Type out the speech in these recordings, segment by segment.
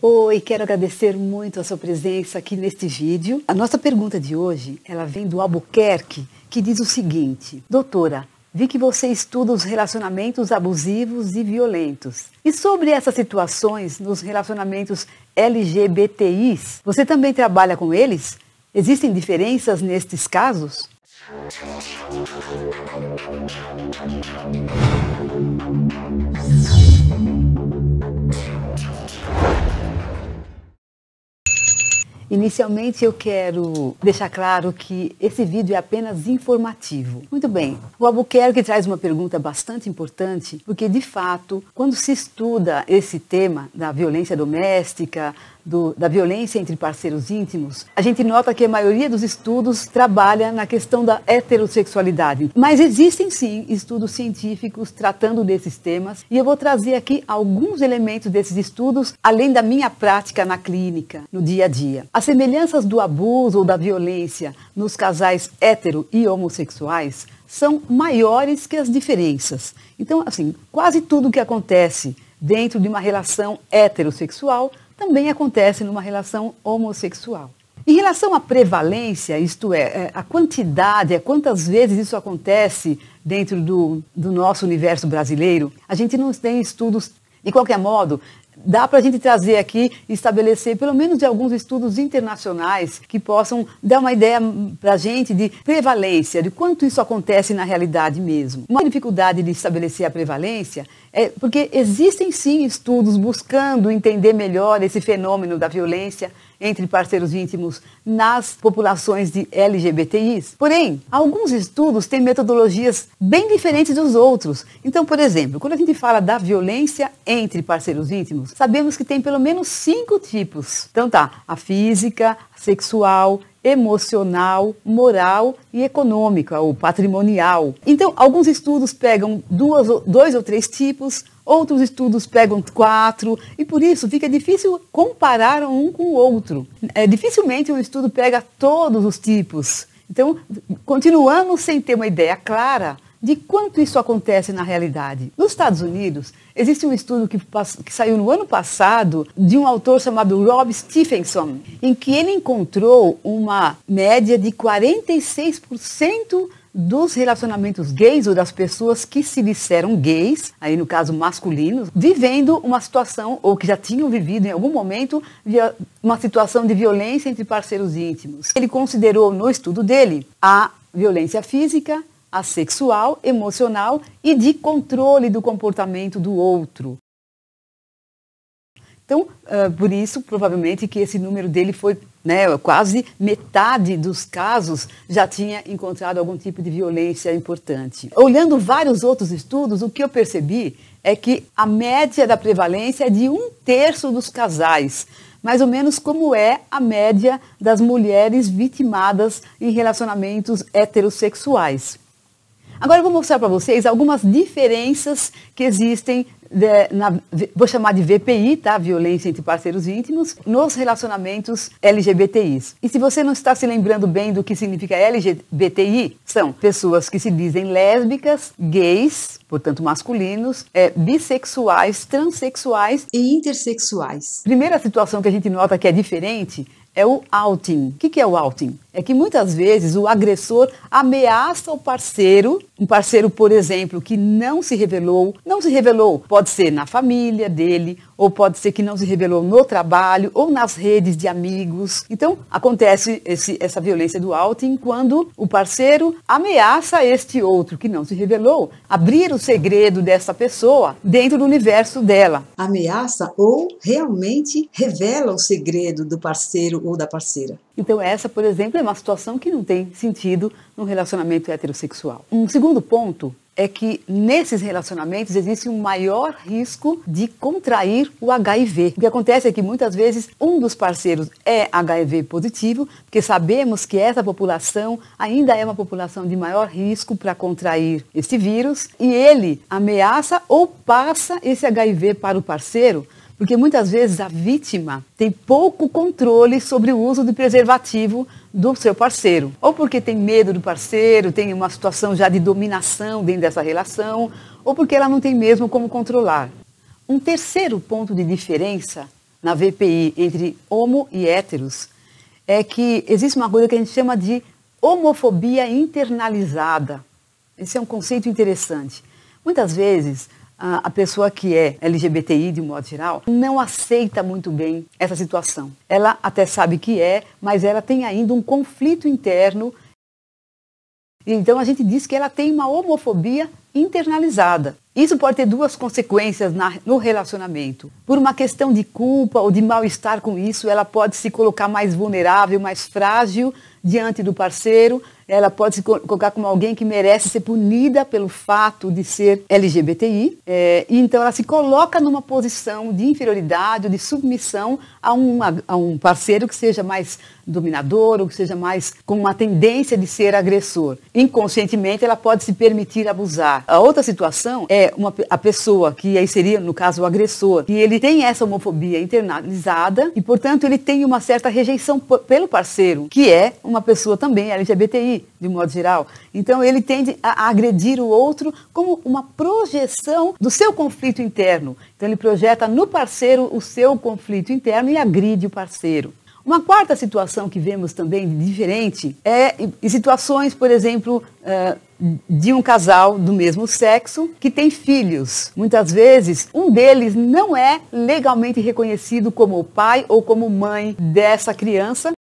Oi, quero agradecer muito a sua presença aqui neste vídeo. A nossa pergunta de hoje, ela vem do Albuquerque, que diz o seguinte: doutora, vi que você estuda os relacionamentos abusivos e violentos. E sobre essas situações nos relacionamentos LGBTIs, você também trabalha com eles? Existem diferenças nestes casos? Inicialmente eu quero deixar claro que esse vídeo é apenas informativo. Muito bem, o Albuquerque traz uma pergunta bastante importante, porque de fato, quando se estuda esse tema da violência doméstica, da violência entre parceiros íntimos, a gente nota que a maioria dos estudos trabalha na questão da heterossexualidade. Mas existem sim estudos científicos tratando desses temas, e eu vou trazer aqui alguns elementos desses estudos, além da minha prática na clínica, no dia a dia. As semelhanças do abuso ou da violência nos casais hétero e homossexuais são maiores que as diferenças. Então, assim, quase tudo que acontece dentro de uma relação heterossexual também acontece numa relação homossexual. Em relação à prevalência, isto é, a quantidade, quantas vezes isso acontece dentro do nosso universo brasileiro, a gente não tem estudos. De qualquer modo, dá para a gente trazer aqui e estabelecer pelo menos de alguns estudos internacionais que possam dar uma ideia para a gente de prevalência, de quanto isso acontece na realidade mesmo. Uma dificuldade de estabelecer a prevalência é porque existem sim estudos buscando entender melhor esse fenômeno da violência entre parceiros íntimos nas populações de LGBTIs. Porém, alguns estudos têm metodologias bem diferentes dos outros. Então, por exemplo, quando a gente fala da violência entre parceiros íntimos, sabemos que tem pelo menos 5 tipos. Então tá, a física, a sexual, emocional, moral e econômica ou patrimonial. Então, alguns estudos pegam 2 ou 3 tipos, outros estudos pegam 4, e por isso fica difícil comparar um com o outro. Dificilmente um estudo pega todos os tipos. Então, continuamos sem ter uma ideia clara de quanto isso acontece na realidade. Nos Estados Unidos, existe um estudo que saiu no ano passado de um autor chamado Rob Stephenson, em que ele encontrou uma média de 46% dos relacionamentos gays ou das pessoas que se disseram gays, aí no caso masculinos, vivendo uma situação ou que já tinham vivido em algum momento uma situação de violência entre parceiros íntimos. Ele considerou no estudo dele a violência física, a sexual, emocional e de controle do comportamento do outro. Então, por isso, provavelmente, que esse número dele foi, quase metade dos casos já tinha encontrado algum tipo de violência importante. Olhando vários outros estudos, o que eu percebi é que a média da prevalência é de 1/3 dos casais, mais ou menos como é a média das mulheres vitimadas em relacionamentos heterossexuais. Agora eu vou mostrar para vocês algumas diferenças que existem, vou chamar de VPI, tá? Violência entre parceiros íntimos, nos relacionamentos LGBTIs. E se você não está se lembrando bem do que significa LGBTI, são pessoas que se dizem lésbicas, gays, portanto masculinos, bissexuais, transexuais e intersexuais. Primeira situação que a gente nota que é diferente é o outing. O que é o outing? É que muitas vezes o agressor ameaça o parceiro, um parceiro, por exemplo, que não se revelou, pode ser na família dele, ou pode ser que não se revelou no trabalho, ou nas redes de amigos. Então, acontece essa violência do outing quando o parceiro ameaça este outro que não se revelou, abrir o segredo dessa pessoa dentro do universo dela. Ameaça ou realmente revela o segredo do parceiro ou da parceira. Então essa, por exemplo, é uma situação que não tem sentido num relacionamento heterossexual. Um segundo ponto é que nesses relacionamentos existe um maior risco de contrair o HIV. O que acontece é que muitas vezes um dos parceiros é HIV positivo, porque sabemos que essa população ainda é uma população de maior risco para contrair esse vírus, e ele ameaça ou passa esse HIV para o parceiro, porque muitas vezes a vítima tem pouco controle sobre o uso de preservativo do seu parceiro. Ou porque tem medo do parceiro, tem uma situação já de dominação dentro dessa relação, ou porque ela não tem mesmo como controlar. Um terceiro ponto de diferença na VPI entre homo e héteros é que existe uma coisa que a gente chama de homofobia internalizada. Esse é um conceito interessante. Muitas vezes, a pessoa que é LGBTI, de um modo geral, não aceita muito bem essa situação. Ela até sabe que é, mas ela tem ainda um conflito interno. Então, a gente diz que ela tem uma homofobia internalizada. Isso pode ter duas consequências no relacionamento. Por uma questão de culpa ou de mal-estar com isso, ela pode se colocar mais vulnerável, mais frágil diante do parceiro. Ela pode se colocar como alguém que merece ser punida pelo fato de ser LGBTI. E então ela se coloca numa posição de inferioridade ou de submissão a um parceiro que seja mais dominador ou que seja mais com uma tendência de ser agressor. Inconscientemente ela pode se permitir abusar. A outra situação é a pessoa, que aí seria, no caso, o agressor, e ele tem essa homofobia internalizada e, portanto, ele tem uma certa rejeição pelo parceiro, que é uma pessoa também LGBTI, de modo geral. Então, ele tende a agredir o outro como uma projeção do seu conflito interno. Então, ele projeta no parceiro o seu conflito interno e agride o parceiro. Uma quarta situação que vemos também de diferente é em situações, por exemplo, de um casal do mesmo sexo que tem filhos. Muitas vezes, um deles não é legalmente reconhecido como pai ou como mãe dessa criança.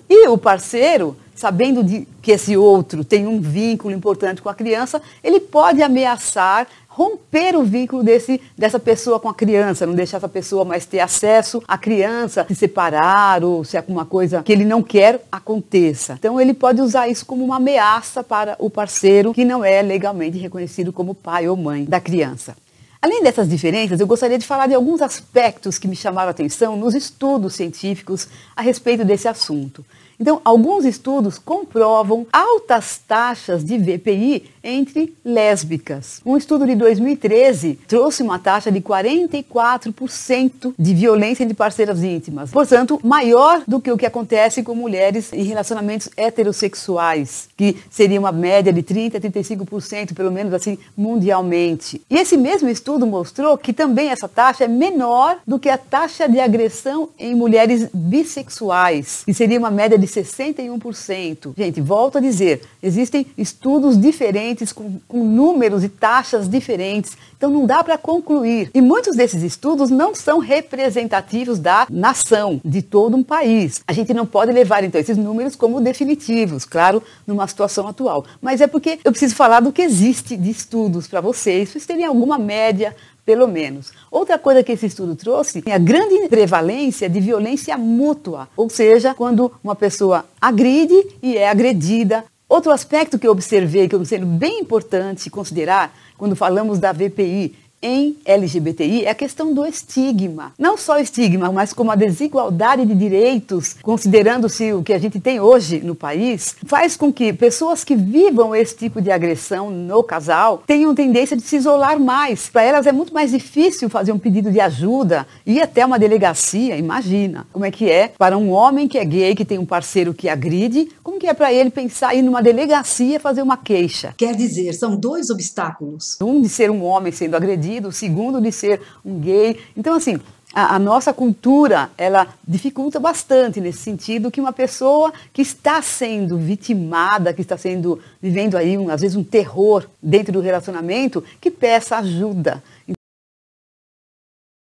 E o parceiro, sabendo que esse outro tem um vínculo importante com a criança, ele pode ameaçar romper o vínculo dessa pessoa com a criança, não deixar essa pessoa mais ter acesso à criança, se separar ou se alguma coisa que ele não quer aconteça. Então ele pode usar isso como uma ameaça para o parceiro que não é legalmente reconhecido como pai ou mãe da criança. Além dessas diferenças, eu gostaria de falar de alguns aspectos que me chamaram a atenção nos estudos científicos a respeito desse assunto. Então, alguns estudos comprovam altas taxas de VPI entre lésbicas. Um estudo de 2013 trouxe uma taxa de 44% de violência entre parceiras íntimas. Portanto, maior do que o que acontece com mulheres em relacionamentos heterossexuais, que seria uma média de 30% a 35%, pelo menos assim, mundialmente. E esse mesmo estudo mostrou que também essa taxa é menor do que a taxa de agressão em mulheres bissexuais, que seria uma média de 61%. Gente, volto a dizer, existem estudos diferentes com números e taxas diferentes, então não dá para concluir. E muitos desses estudos não são representativos da nação, de todo um país. A gente não pode levar, então, esses números como definitivos, claro, numa situação atual. Mas é porque eu preciso falar do que existe de estudos para vocês, vocês terem alguma média, pelo menos. Outra coisa que esse estudo trouxe é a grande prevalência de violência mútua, ou seja, quando uma pessoa agride e é agredida. Outro aspecto que eu observei, que eu considero bem importante considerar, quando falamos da VPI em LGBTI, é a questão do estigma. Não só o estigma, mas como a desigualdade de direitos, considerando-se o que a gente tem hoje no país, faz com que pessoas que vivam esse tipo de agressão no casal tenham tendência de se isolar mais. Para elas é muito mais difícil fazer um pedido de ajuda, ir até uma delegacia, imagina como é que é para um homem que é gay, que tem um parceiro que agride, como que é para ele pensar em ir numa delegacia fazer uma queixa. Quer dizer, são dois obstáculos. Um de ser um homem sendo agredido, o segundo de ser um gay. Então, assim, a nossa cultura, ela dificulta bastante nesse sentido que uma pessoa que está sendo vitimada, que está vivendo aí, às vezes, um terror dentro do relacionamento, que peça ajuda.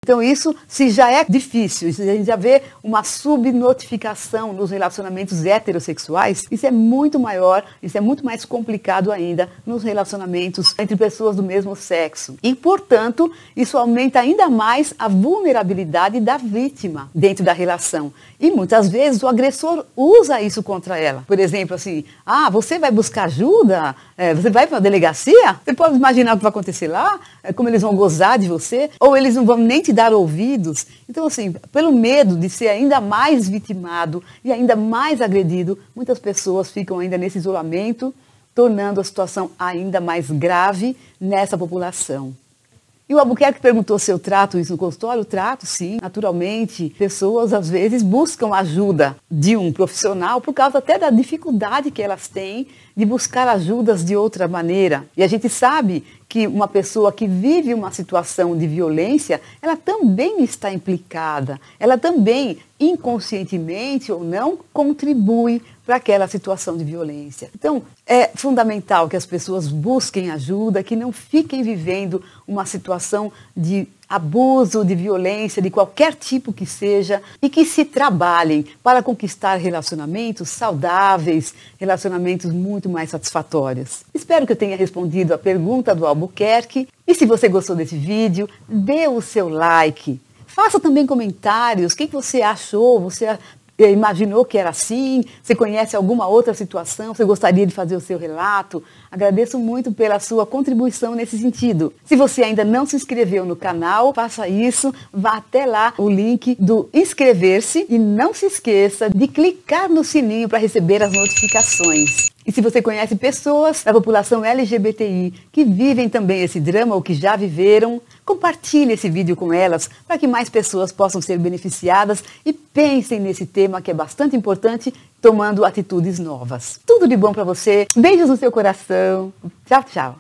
Então isso, se já é difícil, se a gente já vê uma subnotificação nos relacionamentos heterossexuais, isso é muito maior, isso é muito mais complicado ainda nos relacionamentos entre pessoas do mesmo sexo. E, portanto, isso aumenta ainda mais a vulnerabilidade da vítima dentro da relação. E muitas vezes o agressor usa isso contra ela. Por exemplo, assim, você vai buscar ajuda? Você vai para uma delegacia? Você pode imaginar o que vai acontecer lá? Como eles vão gozar de você? Ou eles não vão nem te dar ouvidos? Então, assim, pelo medo de ser ainda mais vitimado e ainda mais agredido, muitas pessoas ficam ainda nesse isolamento, tornando a situação ainda mais grave nessa população. E o Albuquerque perguntou se eu trato isso no consultório. Eu trato, sim, naturalmente. Pessoas, às vezes, buscam ajuda de um profissional por causa até da dificuldade que elas têm de buscar ajudas de outra maneira. E a gente sabe que uma pessoa que vive uma situação de violência, ela também está implicada, ela também, inconscientemente ou não, contribui para aquela situação de violência. Então, é fundamental que as pessoas busquem ajuda, que não fiquem vivendo uma situação de abuso, de violência, de qualquer tipo que seja, e que se trabalhem para conquistar relacionamentos saudáveis, relacionamentos muito mais satisfatórios. Espero que eu tenha respondido a pergunta do Albuquerque, e se você gostou desse vídeo, dê o seu like. Faça também comentários, o que você achou, você imaginou que era assim? Você conhece alguma outra situação? Você gostaria de fazer o seu relato? Agradeço muito pela sua contribuição nesse sentido. Se você ainda não se inscreveu no canal, faça isso, vá até lá o link do inscrever-se e não se esqueça de clicar no sininho para receber as notificações. E se você conhece pessoas da população LGBTI que vivem também esse drama ou que já viveram, compartilhe esse vídeo com elas para que mais pessoas possam ser beneficiadas e pensem nesse tema que é bastante importante, tomando atitudes novas. Tudo de bom para você, beijos no seu coração, tchau, tchau.